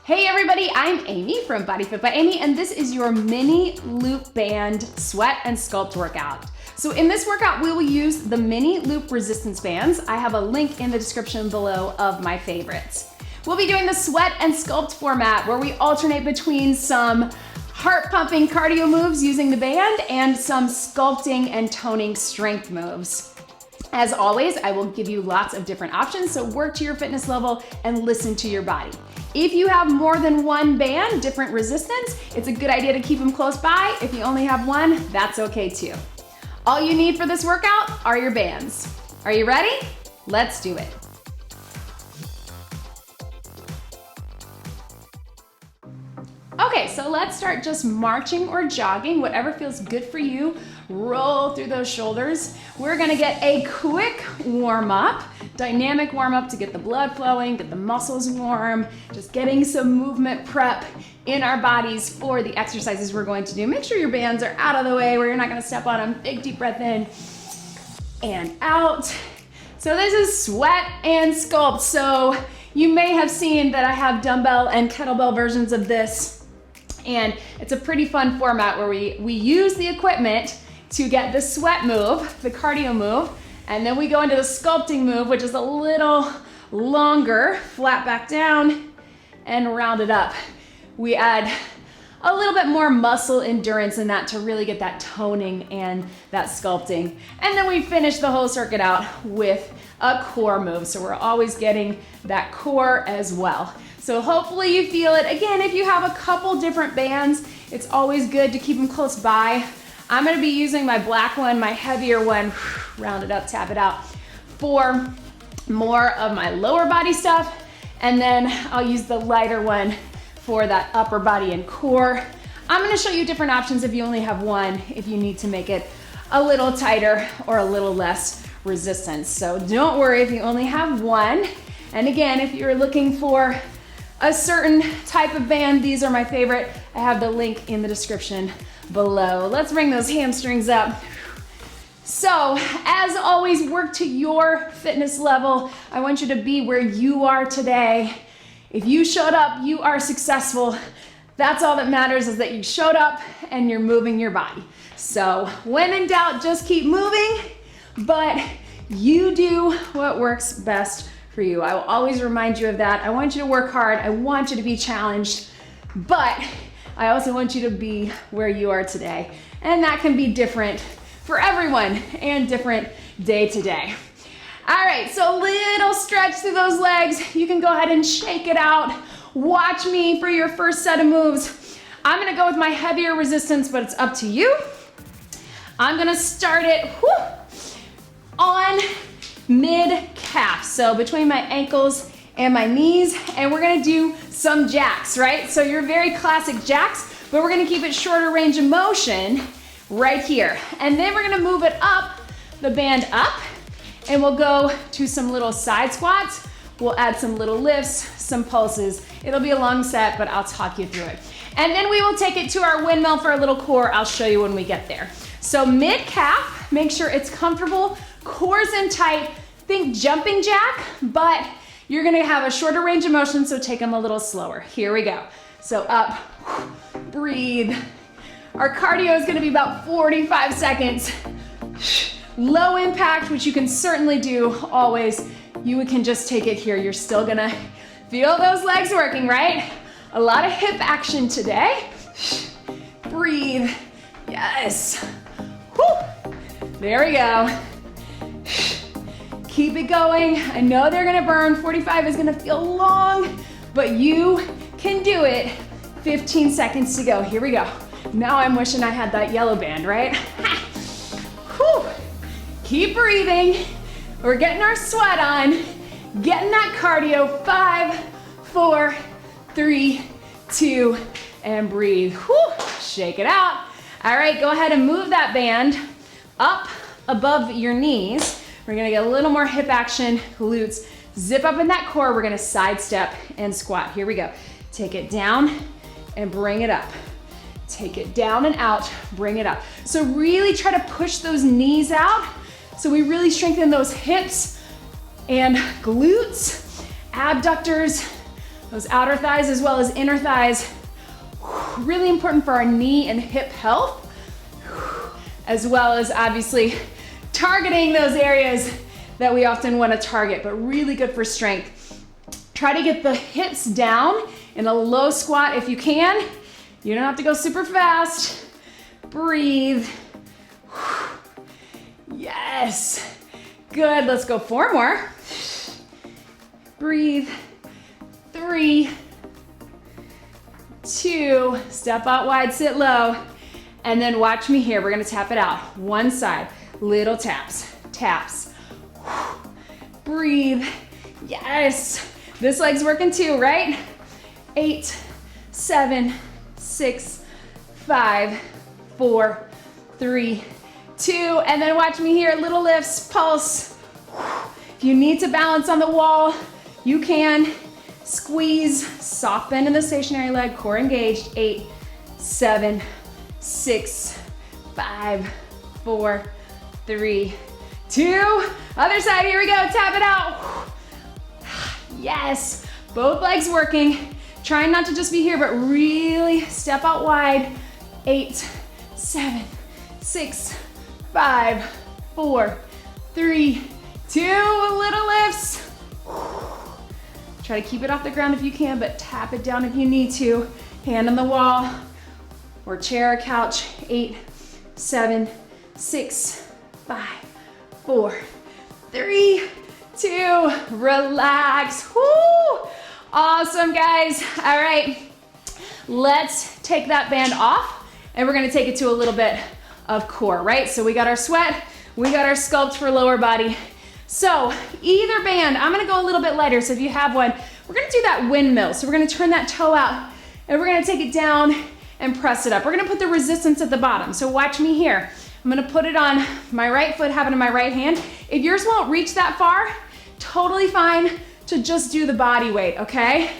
Hey everybody, I'm Amy from BodyFit by Amy, and this is your mini loop band sweat and sculpt workout. So in this workout, we will use the mini loop resistance bands. I have a link in the description below of my favorites. We'll be doing the sweat and sculpt format where we alternate between some heart pumping cardio moves using the band and some sculpting and toning strength moves. As always, I will give you lots of different options, so work to your fitness level and listen to your body. If you have more than one band, different resistance, it's a good idea to keep them close by. If you only have one, that's okay too. All you need for this workout are your bands. Are you ready? Let's do it. Okay, so let's start just marching or jogging, whatever feels good for you. Roll through those shoulders. We're gonna get a quick warm up, dynamic warm up to get the blood flowing, get the muscles warm, just getting some movement prep in our bodies for the exercises we're going to do. Make sure your bands are out of the way where you're not gonna step on them. Big deep breath in and out. So this is sweat and sculpt. So you may have seen that I have dumbbell and kettlebell versions of this. And it's a pretty fun format where we use the equipment to get the sweat move, the cardio move, and then we go into the sculpting move, which is a little longer, flat back down and round it up. We add a little bit more muscle endurance in that to really get that toning and that sculpting. And then we finish the whole circuit out with a core move. So we're always getting that core as well. So hopefully you feel it. Again, if you have a couple different bands, it's always good to keep them close by. I'm gonna be using my black one, my heavier one, round it up, tap it out, for more of my lower body stuff. And then I'll use the lighter one for that upper body and core. I'm gonna show you different options if you only have one, if you need to make it a little tighter or a little less resistance. So don't worry if you only have one. And again, if you're looking for a certain type of band, these are my favorite. I have the link in the description below. Let's bring those hamstrings up. So, as always, work to your fitness level. I want you to be where you are today. If you showed up, you are successful. That's all that matters, is that you showed up and you're moving your body. So, when in doubt, just keep moving, but you do what works best for you. I will always remind you of that. I want you to work hard. I want you to be challenged, but I also want you to be where you are today. And that can be different for everyone and different day to day. All right, so little stretch through those legs. You can go ahead and shake it out. Watch me for your first set of moves. I'm gonna go with my heavier resistance, but it's up to you. I'm gonna start it on mid calf, so between my ankles and my knees, and we're gonna do some jacks, right? So your very classic jacks, but we're gonna keep it shorter range of motion right here. And then we're gonna move it up, the band up, and we'll go to some little side squats. We'll add some little lifts, some pulses. It'll be a long set, but I'll talk you through it. And then we will take it to our windmill for a little core. I'll show you when we get there. So mid calf, make sure it's comfortable, core's in tight. Think jumping jack, but you're gonna have a shorter range of motion, so take them a little slower. Here we go. So up, breathe. Our cardio is gonna be about 45 seconds. Low impact, which you can certainly do always. You can just take it here. You're still gonna feel those legs working, right? A lot of hip action today. Breathe, yes. Whew. There we go. Keep it going. I know they're gonna burn. 45 is gonna feel long, but you can do it. 15 seconds to go. Here we go. Now I'm wishing I had that yellow band, right? Whew. Keep breathing. We're getting our sweat on, getting that cardio. 5, 4, 3, 2, and breathe. Whew. Shake it out. All right, go ahead and move that band up above your knees. We're gonna get a little more hip action, glutes. Zip up in that core. We're gonna sidestep and squat. Here we go. Take it down and bring it up. Take it down and out, bring it up. So really try to push those knees out so we really strengthen those hips and glutes, abductors, Those outer thighs as well as inner thighs. Really important for our knee and hip health, as well as obviously targeting those areas that we often want to target, but really good for strength. Try to get the hips down in a low squat if you can. You don't have to go super fast. Breathe. Yes. Good. Let's go 4 more. Breathe. 3, 2, step out wide, sit low, and then watch me here. We're gonna tap it out. One side, little taps, taps. Breathe. Yes. This leg's working too, right? 8, 7, 6, 5, 4, 3, 2, and then watch me here. Little lifts, pulse. If you need to balance on the wall, you can. Squeeze, soft bend in the stationary leg, core engaged. 8, 7, 6, 5, 4, 3, 2. Other side, here we go, tap it out. Yes, both legs working. Trying not to just be here, but really step out wide. 8, 7, 6, 5, 4, 3, 2, little lifts. Try to keep it off the ground if you can, but tap it down if you need to. Hand on the wall or chair or couch. 8, 7, 6, 5, 4, 3, 2, relax. Woo! Awesome, guys. All right, let's take that band off and we're gonna take it to a little bit of core, right? So we got our sweat, we got our sculpt for lower body. So either band, I'm gonna go a little bit lighter, so if you have one, we're gonna do that windmill. So we're gonna turn that toe out and we're gonna take it down and press it up. We're gonna put the resistance at the bottom. So watch me here. I'm gonna put it on my right foot, have it in my right hand. If yours won't reach that far, totally fine to just do the body weight, okay?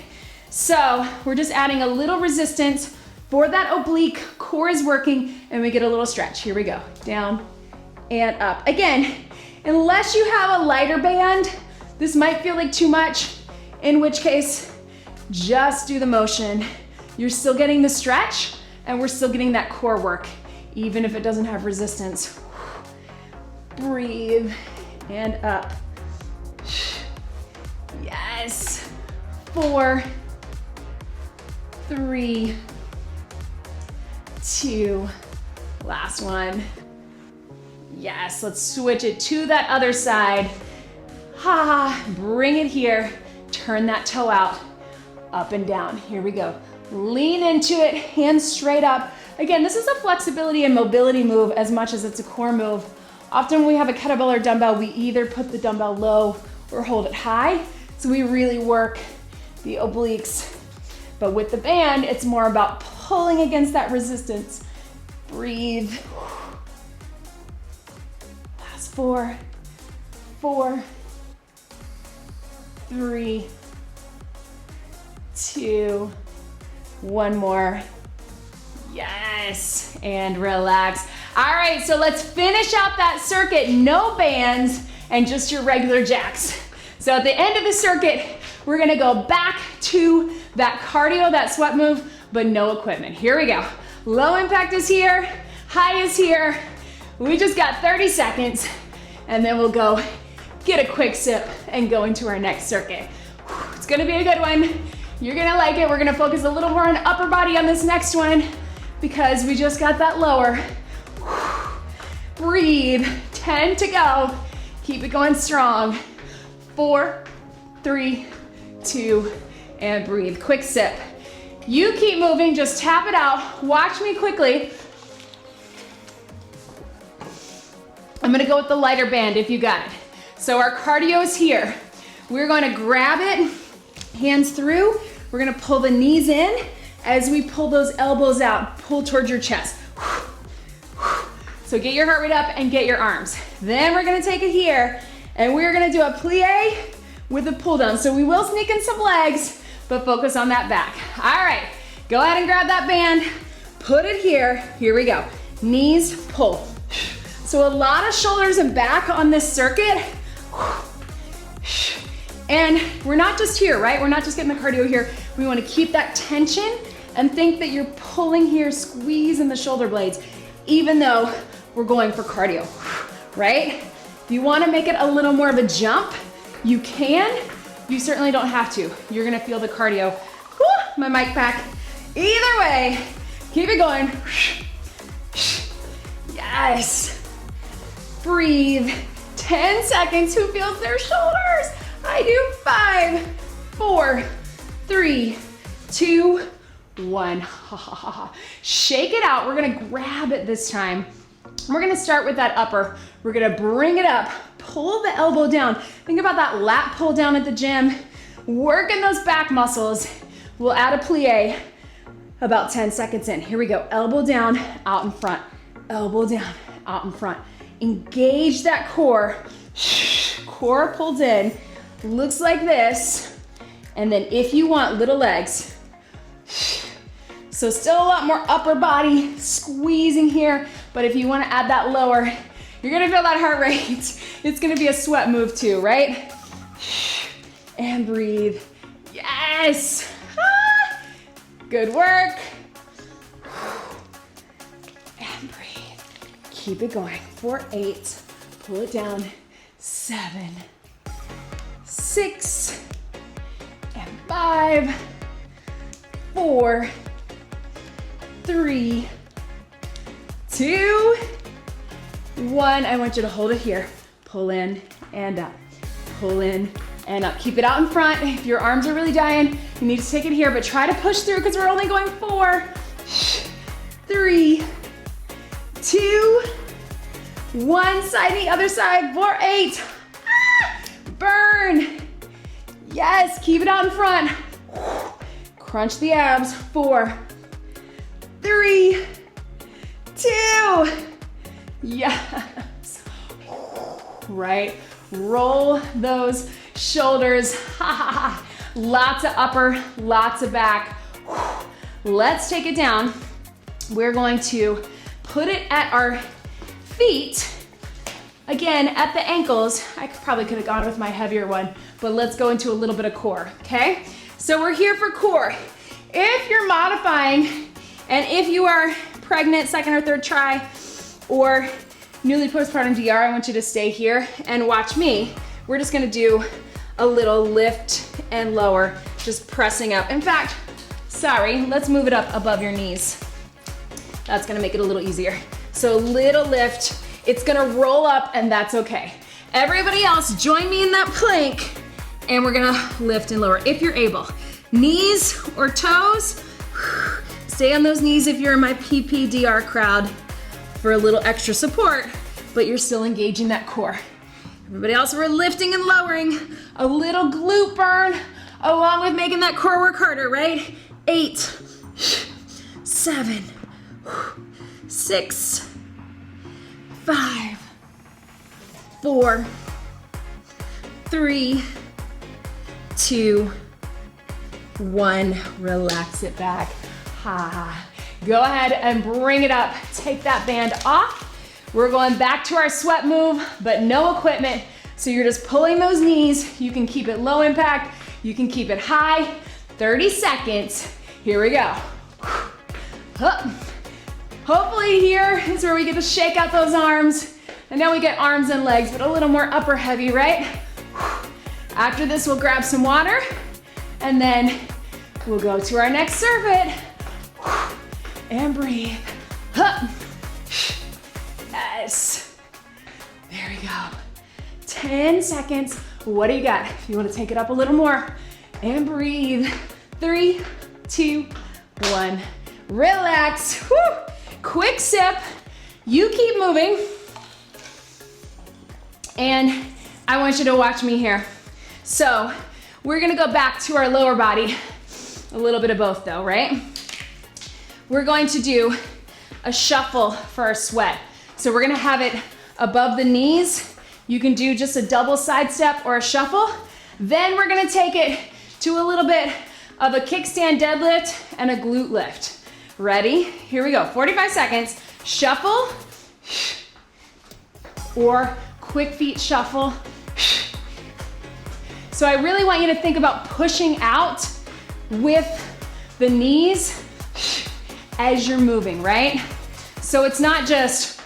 So we're just adding a little resistance for that oblique, core is working, and we get a little stretch. Here we go, down and up. Again, unless you have a lighter band, this might feel like too much, in which case, just do the motion. You're still getting the stretch, and we're still getting that core work, even if it doesn't have resistance. Breathe, and up. Yes. 4, 3, 2, last one. Yes, let's switch it to that other side. Bring it here. Turn that toe out, up and down. Here we go. Lean into it, hands straight up. Again, this is a flexibility and mobility move as much as it's a core move. Often when we have a kettlebell or dumbbell, we either put the dumbbell low or hold it high. So we really work the obliques. But with the band, it's more about pulling against that resistance. Breathe. Last 4, 4, 3, 2, one more. Yes, and relax. All right, so let's finish out that circuit, no bands and just your regular jacks. So at the end of the circuit, we're gonna go back to that cardio, that sweat move, but no equipment. Here we go. Low impact is here, high is here. We just got 30 seconds, and then we'll go get a quick sip and go into our next circuit. It's gonna be a good one. You're gonna like it. We're gonna focus a little more on upper body on this next one because we just got that lower. Breathe, 10 to go. Keep it going strong. 4, 3, 2, and breathe. Quick sip. You keep moving, just tap it out. Watch me quickly. I'm gonna go with the lighter band if you got it. So our cardio is here. We're gonna grab it, hands through. We're gonna pull the knees in as we pull those elbows out. Pull towards your chest. So get your heart rate up and get your arms. Then we're gonna take it here and we're gonna do a plie with a pull down. So we will sneak in some legs, but focus on that back. All right, go ahead and grab that band, put it here. Here we go. Knees, pull. So a lot of shoulders and back on this circuit. And we're not just here, right? We're not just getting the cardio here. We wanna keep that tension and think that you're pulling here, squeezing the shoulder blades, even though we're going for cardio, right? If you wanna make it a little more of a jump, you can. You certainly don't have to. You're gonna feel the cardio. Whew, my mic back. Either way, keep it going. Yes. Breathe. 10 seconds. Who feels their shoulders? I do. 5, 4, 3, 2, 1. Shake it out. We're gonna grab it this time. We're gonna start with that upper. We're gonna bring it up. Pull the elbow down. Think about that lat pull down at the gym. Working those back muscles. We'll add a plie about 10 seconds in. Here we go. Elbow down, out in front. Elbow down, out in front. Engage that core. Core pulled in. Looks like this. And then if you want, little legs. So still a lot more upper body squeezing here, but if you want to add that lower, you're gonna feel that heart rate. It's gonna be a sweat move too, right? And breathe. Yes! Ah! Good work. And breathe. Keep it going. 4, 8. Pull it down. 7, 6, and 5, 4, 3, 2, 1. I want you to hold it here. Pull in and up. Pull in and up. Keep it out in front. If your arms are really dying, you need to take it here, but try to push through because we're only going 4, 3, 2, 1. Side, the other side. 4, 8. Ah! Burn. Yes, keep it out in front. Crunch the abs. 4, 3, 2. Yes. Right. Roll those shoulders. Lots of upper, lots of back. Let's take it down. We're going to put it at our feet. Again, at the ankles. I probably could have gone with my heavier one, but let's go into a little bit of core, okay? So we're here for core. If you're modifying, and if you are pregnant, second or third try, or newly postpartum DR, I want you to stay here and watch me. We're just gonna do a little lift and lower, just pressing up. In fact, sorry, let's move it up above your knees. That's gonna make it a little easier. So little lift, it's gonna roll up and that's okay. Everybody else, join me in that plank and we're gonna lift and lower if you're able. Knees or toes, stay on those knees if you're in my PPDR crowd for a little extra support, but you're still engaging that core. Everybody else, we're lifting and lowering, a little glute burn, along with making that core work harder, right? 8, 7, 6, 5, 4, 3, 2, 1. Relax it back. Go ahead and bring it up. Take that band off. We're going back to our sweat move, but no equipment. So you're just pulling those knees. You can keep it low impact. You can keep it high. 30 seconds. Here we go. Hopefully here is where we get to shake out those arms. And now we get arms and legs, but a little more upper heavy, right? After this, we'll grab some water and then we'll go to our next circuit. And breathe. Yes. There we go. 10 seconds. What do you got? If you want to take it up a little more. And breathe. 3, 2, 1. Relax. Whew. Quick sip. You keep moving. And I want you to watch me here. So we're gonna go back to our lower body. A little bit of both though, right? We're going to do a shuffle for our sweat. So we're gonna have it above the knees. You can do just a double side step or a shuffle. Then we're gonna take it to a little bit of a kickstand deadlift and a glute lift. Ready? Here we go, 45 seconds. Shuffle, or quick feet shuffle. So I really want you to think about pushing out with the knees as you're moving, right? So it's not just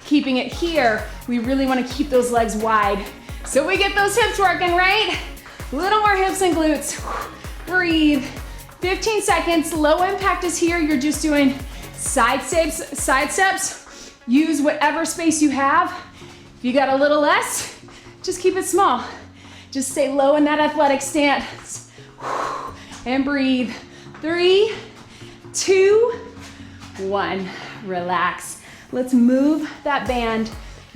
keeping it here. We really want to keep those legs wide. So we get those hips working, right? A little more hips and glutes. Breathe. 15 seconds. Low impact is here. You're just doing side steps. Use whatever space you have. If you got a little less, just keep it small. Just stay low in that athletic stance. And breathe. 3, 2, 1. Relax. Let's move that band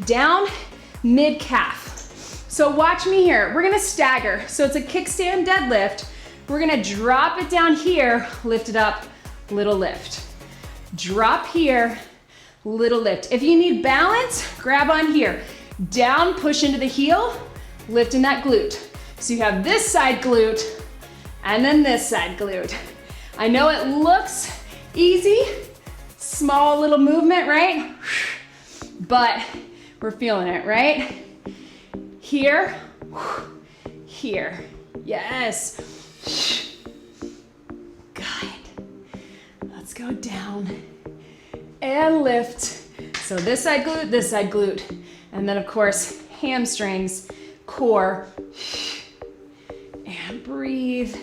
down mid-calf. So watch me here. We're gonna stagger. So it's a kickstand deadlift. We're gonna drop it down here, lift it up, little lift. Drop here, little lift. If you need balance, grab on here. Down, push into the heel, lift in that glute. So you have this side glute and then this side glute. I know it looks easy, small little movement, right? But we're feeling it, right? Here, here, yes. Good. Let's go down and lift. So this side glute, and then of course, hamstrings, core, and breathe.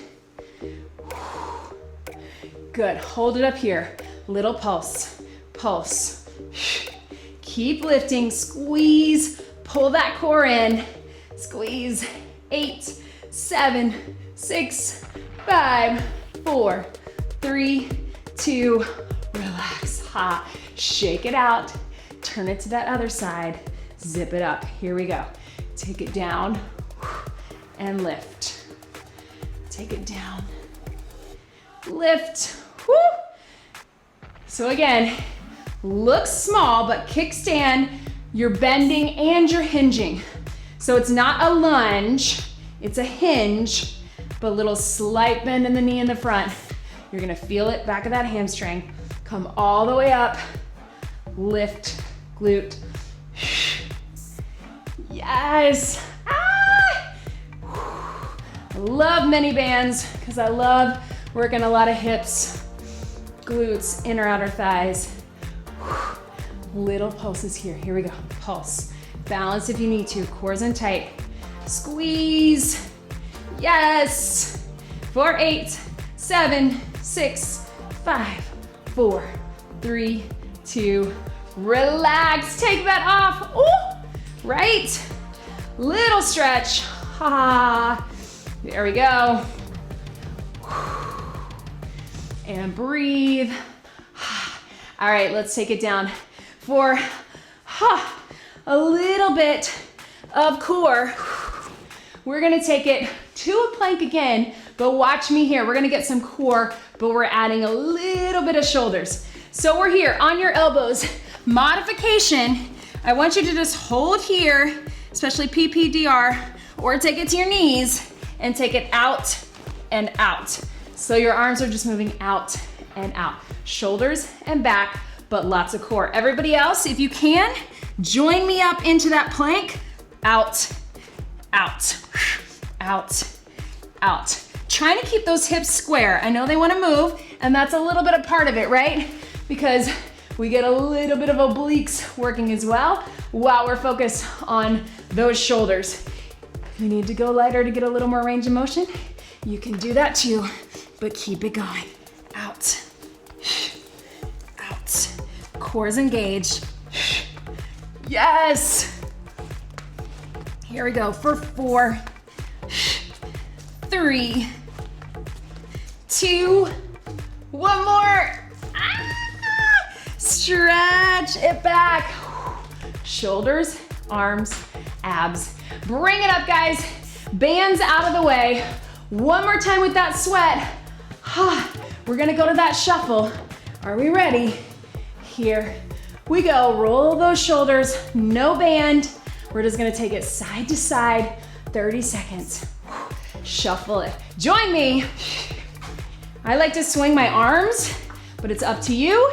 Good, hold it up here. Little pulse, pulse. Keep lifting, squeeze, pull that core in. Squeeze, 8, 7, 6, 5, 4, 3, 2, relax. Ha. Shake it out. Turn it to that other side. Zip it up. Here we go. Take it down and lift. Take it down. Lift. Woo. So again, looks small, but kickstand, you're bending and you're hinging. So it's not a lunge, it's a hinge, but a little slight bend in the knee in the front. You're gonna feel it, back of that hamstring. Come all the way up, lift, glute. Yes. Ah! I love mini bands because I love working a lot of hips, glutes, inner outer thighs. Little pulses here. Here we go. Pulse. Balance if you need to. Core's in tight. Squeeze. Yes. 4, 8, 7, 6, 5, 4, 3, 2. Relax. Take that off. Ooh. Right. Little stretch. Ha. There we go. And breathe. All right, let's take it down for a little bit of core. We're gonna take it to a plank again, but watch me here. We're gonna get some core, but we're adding a little bit of shoulders. So we're here on your elbows. Modification, I want you to just hold here, especially PPDR, or take it to your knees and take it out and out. So your arms are just moving out and out. Shoulders and back, but lots of core. Everybody else, if you can, join me up into that plank. Out, out, out, out. Trying to keep those hips square. I know they want to move, and that's a little bit of part of it, right? Because we get a little bit of obliques working as well while we're focused on those shoulders. If you need to go lighter to get a little more range of motion, you can do that too, but keep it going. Out, out. Core's engaged. Yes. Here we go for 4, 3, 2, one more. Stretch it back. Shoulders, arms, abs. Bring it up, guys. Bands out of the way. One more time with that sweat. We're gonna go to that shuffle. Are we ready? Here we go. Roll those shoulders, no band. We're just gonna take it side to side, 30 seconds. Shuffle it. Join me. I like to swing my arms, but it's up to you.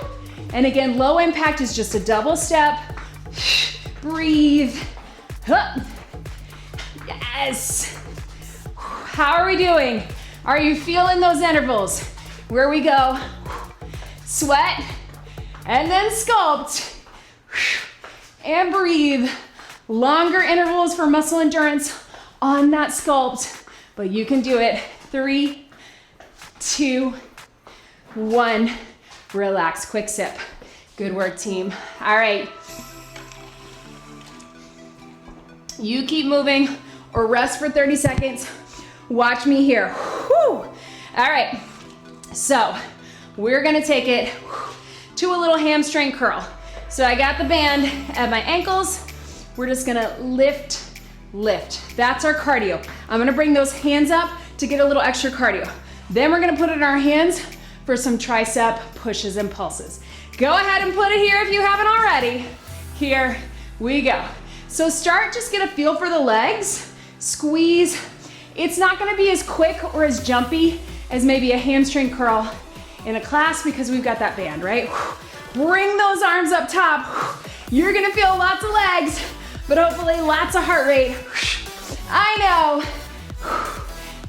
And again, low impact is just a double step. Breathe. Yes. How are we doing? Are you feeling those intervals? Where we go, sweat, and then sculpt, and breathe. Longer intervals for muscle endurance on that sculpt, but you can do it. 3, 2, 1, relax, quick sip. Good work, team. All right. You keep moving or rest for 30 seconds. Watch me here. Whew. All right, so we're gonna take it to a little hamstring curl. So I got the band at my ankles. We're just gonna lift, lift. That's our cardio. I'm gonna bring those hands up to get a little extra cardio. Then we're gonna put it in our hands for some tricep pushes and pulses. Go ahead and put it here if you haven't already. Here we go. So start, just get a feel for the legs, squeeze. It's not gonna be as quick or as jumpy as maybe a hamstring curl in a class because we've got that band, right? Bring those arms up top. You're gonna feel lots of legs, but hopefully lots of heart rate. I know.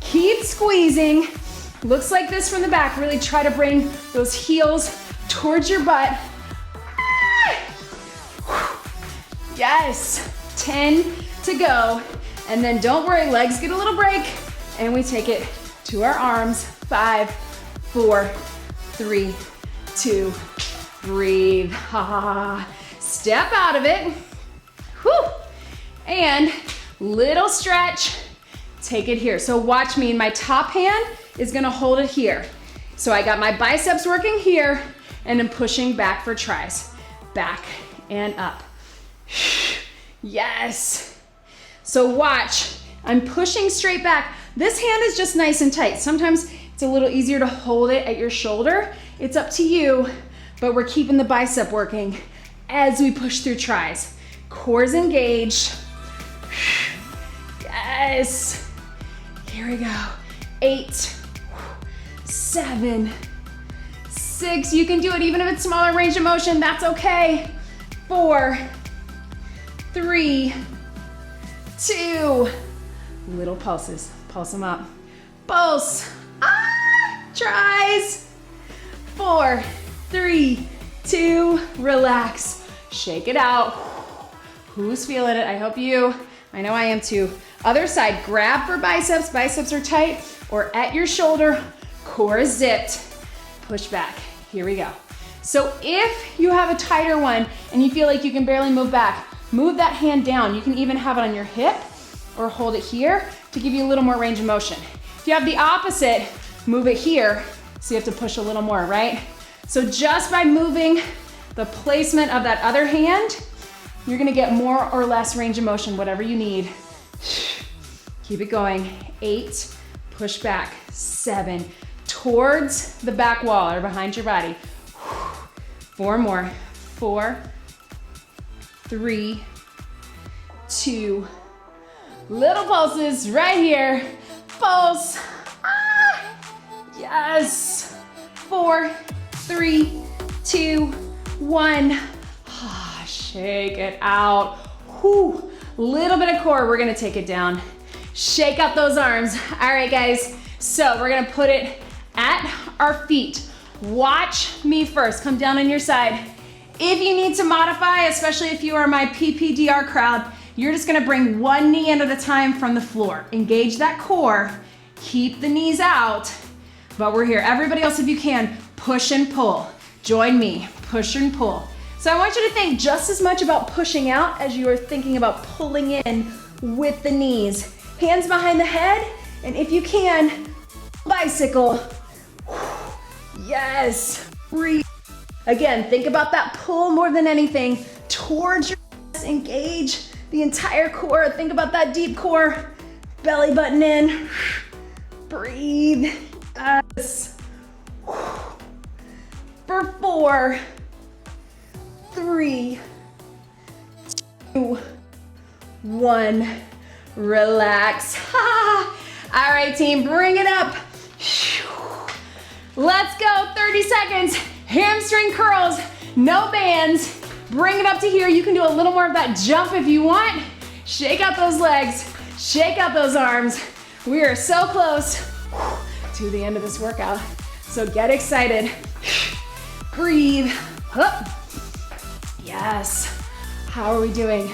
Keep squeezing. Looks like this from the back. Really try to bring those heels towards your butt. Yes, 10 to go. And then don't worry, legs get a little break and we take it to our arms. 5, 4, 3, 2, breathe. Step out of it. Whew. And little stretch, take it here. So watch me, my top hand is gonna hold it here. So I got my biceps working here and I'm pushing back for tris. Back and up. Yes. So watch, I'm pushing straight back. This hand is just nice and tight. Sometimes it's a little easier to hold it at your shoulder. It's up to you, but we're keeping the bicep working as we push through tris. Core's engaged. Yes. Here we go. 8, 7, 6. You can do it even if it's smaller range of motion. That's okay. 4, 3, 2. Little pulses. Pulse them up. Pulse. Tries. 4, 3, 2. Relax. Shake it out. Who's feeling it? I hope you. I know I am too. Other side, grab for biceps. Biceps are tight or at your shoulder. Core is zipped. Push back. Here we go. So if you have a tighter one and you feel like you can barely move back, move that hand down. You can even have it on your hip or hold it here to give you a little more range of motion. If you have the opposite, move it here, so you have to push a little more, right? So just by moving the placement of that other hand, you're gonna get more or less range of motion, whatever you need. Keep it going. 8, push back. 7, towards the back wall or behind your body. 4 more. 4, 3, 2, little pulses right here. Pulse. Yes. 4, 3, 2, 1. Shake it out. Whew. Little bit of core. We're gonna take it down. Shake out those arms. All right, guys. So we're gonna put it at our feet. Watch me first. Come down on your side. If you need to modify, especially if you are my PPDR crowd, you're just gonna bring one knee in at a time from the floor. Engage that core. Keep the knees out. But we're here. Everybody else, if you can, push and pull. Join me. Push and pull. So I want you to think just as much about pushing out as you are thinking about pulling in with the knees. Hands behind the head, and if you can, bicycle. Yes. Breathe. Again, think about that pull more than anything towards your chest. Engage the entire core. Think about that deep core. Belly button in. Breathe. Yes. For 4, 3, 2, 1. Relax. All right, team, bring it up. Let's go. 30 seconds. Hamstring curls, no bands. Bring it up to here. You can do a little more of that jump if you want. Shake out those legs. Shake out those arms. We are so close to the end of this workout. So get excited. Breathe. Up. Yes. How are we doing?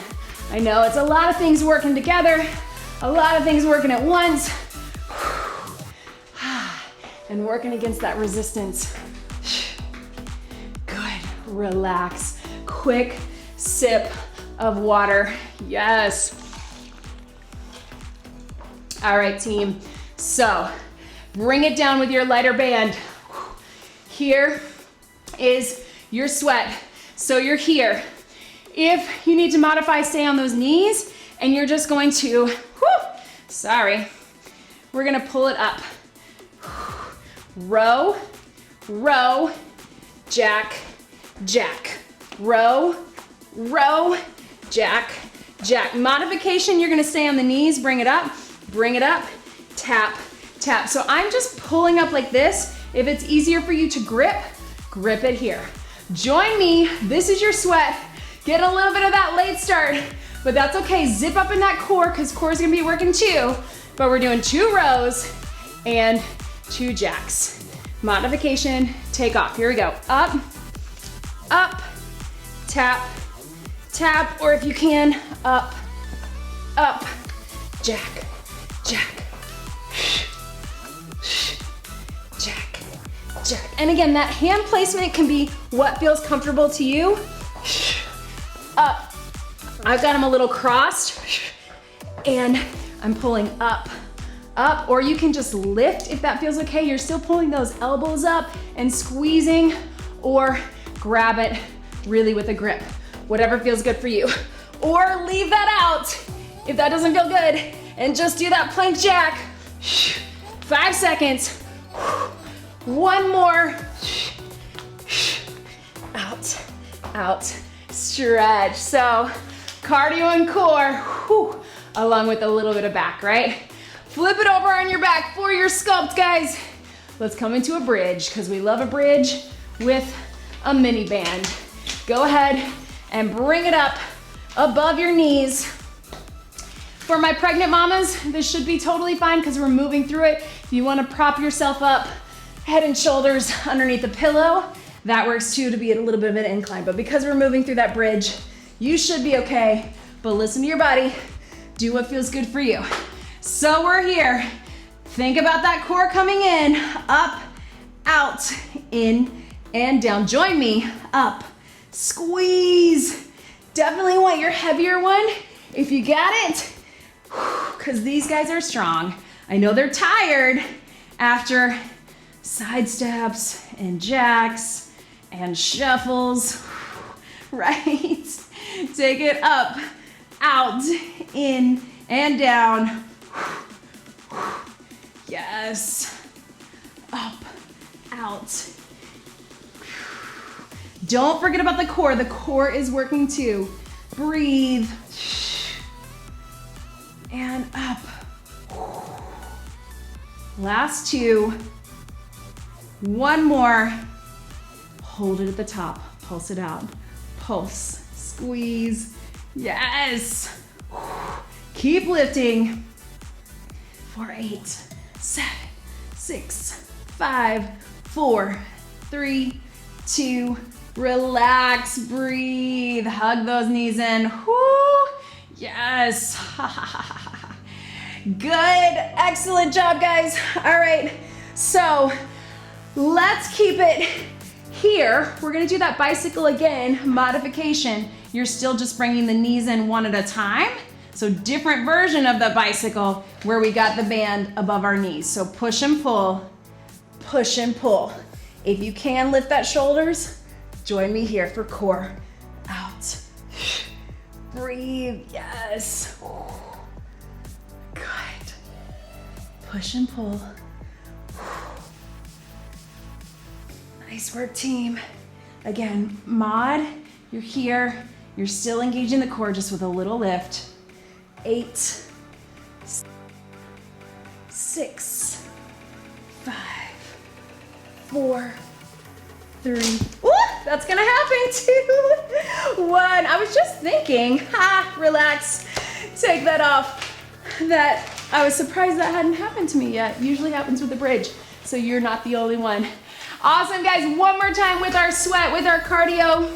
I know it's a lot of things working together, a lot of things working at once, and working against that resistance. Good. Relax. Quick sip of water. Yes. All right, team. So bring it down with your lighter band. Here is your sweat. So you're here. If you need to modify, stay on those knees, and you're just going to, we're gonna pull it up. Row, row, jack, jack. Row, row, jack, jack. Modification, you're gonna stay on the knees, bring it up, tap, tap. So I'm just pulling up like this. If it's easier for you to grip it here. Join me, this is your sweat. Get a little bit of that late start, but that's okay. Zip up in that core, because core is gonna be working too, but we're doing 2 rows and 2 jacks. Modification, take off. Here we go. Up, up, tap, tap, or if you can, up, up, jack, jack, jack, jack. And again, that hand placement can be what feels comfortable to you. Up. I've got them a little crossed, and I'm pulling up, up, or you can just lift if that feels okay. You're still pulling those elbows up and squeezing, or grab it really with a grip, whatever feels good for you. Or leave that out if that doesn't feel good, and just do that plank jack. 5 seconds. 1 more. Out, out. Stretch. So cardio and core, along with a little bit of back, right? Flip it over on your back for your sculpt, guys. Let's come into a bridge, because we love a bridge with a mini band. Go ahead and bring it up above your knees. For my pregnant mamas, this should be totally fine, because we're moving through it. If you want to prop yourself up, head and shoulders underneath the pillow, that works too, to be at a little bit of an incline. But because we're moving through that bridge, you should be okay. But listen to your body. Do what feels good for you. So we're here. Think about that core coming in. Up, out, in, and down. Join me. Up, squeeze. Definitely want your heavier one if you got it, because these guys are strong. I know they're tired after side steps and jacks and shuffles, right? Take it up, out, in, and down. Yes. Up, out. Don't forget about the core. The core is working too. Breathe. And up. Last 2. 1 more. Hold it at the top. Pulse it out. Pulse. Squeeze. Yes. Keep lifting. For 8, 7, 6, 5, 4, 3, 2. Relax. Breathe. Hug those knees in. Whoo. Yes. Good. Excellent job, guys. All right. So let's keep it here. We're gonna do that bicycle again, modification. You're still just bringing the knees in one at a time. So different version of the bicycle where we got the band above our knees. So push and pull, push and pull. If you can lift that shoulders, join me here for core. Out. Breathe, yes. Good. Push and pull. Nice work, team. Again, mod, you're here. You're still engaging the core just with a little lift. 8, 6, 5, 4, 3. Ooh, that's gonna happen. 2, 1. I was just thinking, relax. Take that off. That I was surprised that hadn't happened to me yet. Usually happens with the bridge, so you're not the only one. Awesome, guys. One more time with our sweat, with our cardio.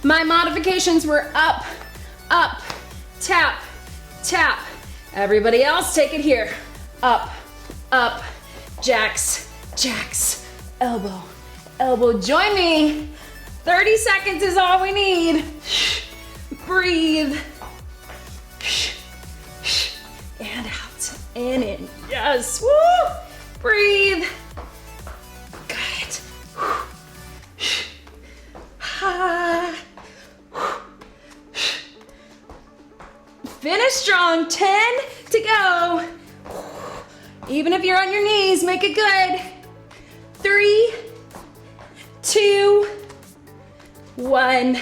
My modifications were up, up, tap, tap. Everybody else, take it here. Up, up, jacks, jacks, elbow, elbow. Join me. 30 seconds is all we need. Breathe. And out and in. Yes. Woo. Breathe. Good. Finish strong. 10 to go. Even if you're on your knees, make it good. 3, 2, 1.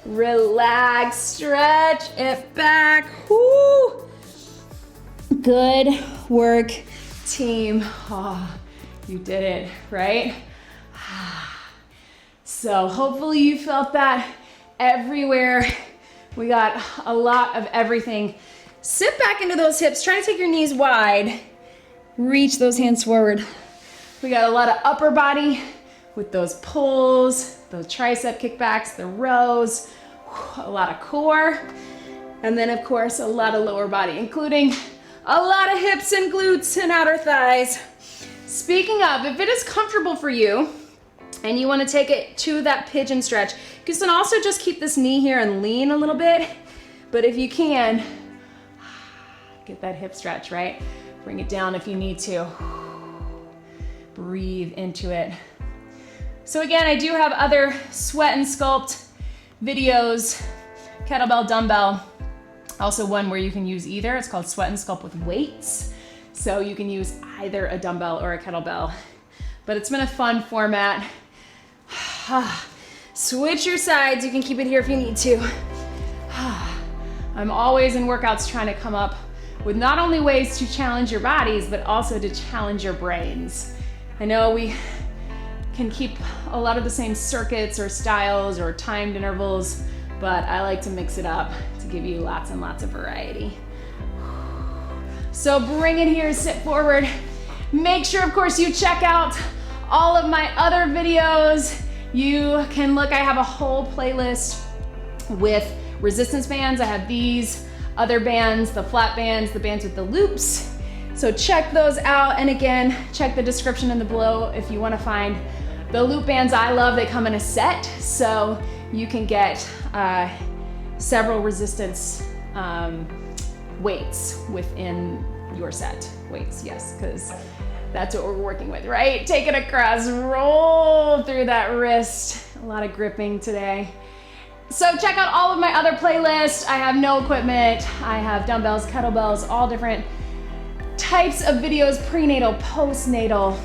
Relax, stretch it back. Woo. Good work, team. Oh, you did it, right? So hopefully you felt that everywhere. We got a lot of everything. Sit back into those hips. Try to take your knees wide. Reach those hands forward. We got a lot of upper body with those pulls, those tricep kickbacks, the rows, a lot of core, and then of course a lot of lower body, including a lot of hips and glutes and outer thighs. Speaking of, if it is comfortable for you and you want to take it to that pigeon stretch, you can also just keep this knee here and lean a little bit. But if you can, get that hip stretch, right? Bring it down if you need to. Breathe into it. So again, I do have other sweat and sculpt videos, kettlebell, dumbbell, also one where you can use either. It's called Sweat and Sculpt with weights. So you can use either a dumbbell or a kettlebell. But it's been a fun format. Switch your sides. You can keep it here if you need to. I'm always in workouts trying to come up with not only ways to challenge your bodies, but also to challenge your brains. I know we can keep a lot of the same circuits or styles or timed intervals, but I like to mix it up to give you lots and lots of variety. So bring it here, sit forward. Make sure, of course, you check out all of my other videos. You can look, I have a whole playlist with resistance bands. I have these other bands, the flat bands, the bands with the loops. So check those out. And again, check the description in the below if you want to find the loop bands I love. They come in a set, so you can get several resistance weights within your set. Weights, yes, because that's what we're working with, right? Take it across, roll through that wrist. A lot of gripping today. So check out all of my other playlists. I have no equipment. I have dumbbells, kettlebells, all different types of videos, prenatal, postnatal,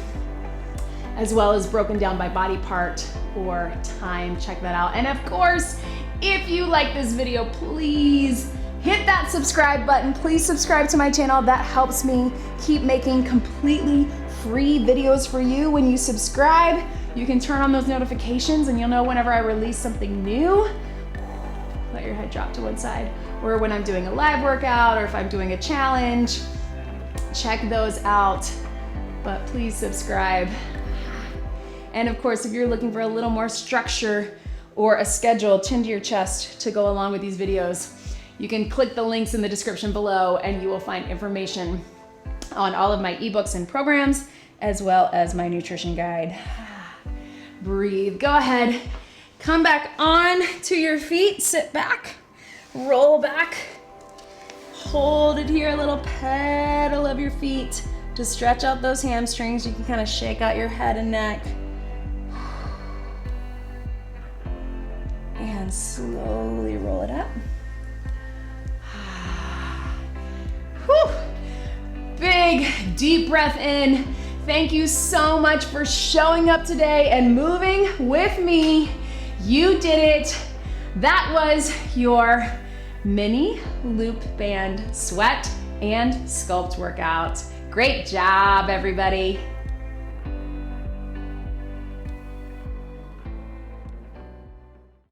as well as broken down by body part or time. Check that out. And of course, if you like this video, please hit that subscribe button. Please subscribe to my channel. That helps me keep making completely free videos for you. When you subscribe, you can turn on those notifications and you'll know whenever I release something new. Let your head drop to one side. Or when I'm doing a live workout or if I'm doing a challenge, check those out. But please subscribe. And of course, if you're looking for a little more structure or a schedule, chin to your chest to go along with these videos, you can click the links in the description below and you will find information on all of my ebooks and programs, as well as my nutrition guide. Breathe, go ahead. Come back on to your feet, sit back, roll back, hold it here, a little pedal of your feet to stretch out those hamstrings. You can kind of shake out your head and neck. And slowly roll it up. Whew. Big, deep breath in. Thank you so much for showing up today and moving with me. You did it. That was your mini loop band sweat and sculpt workout. Great job, everybody.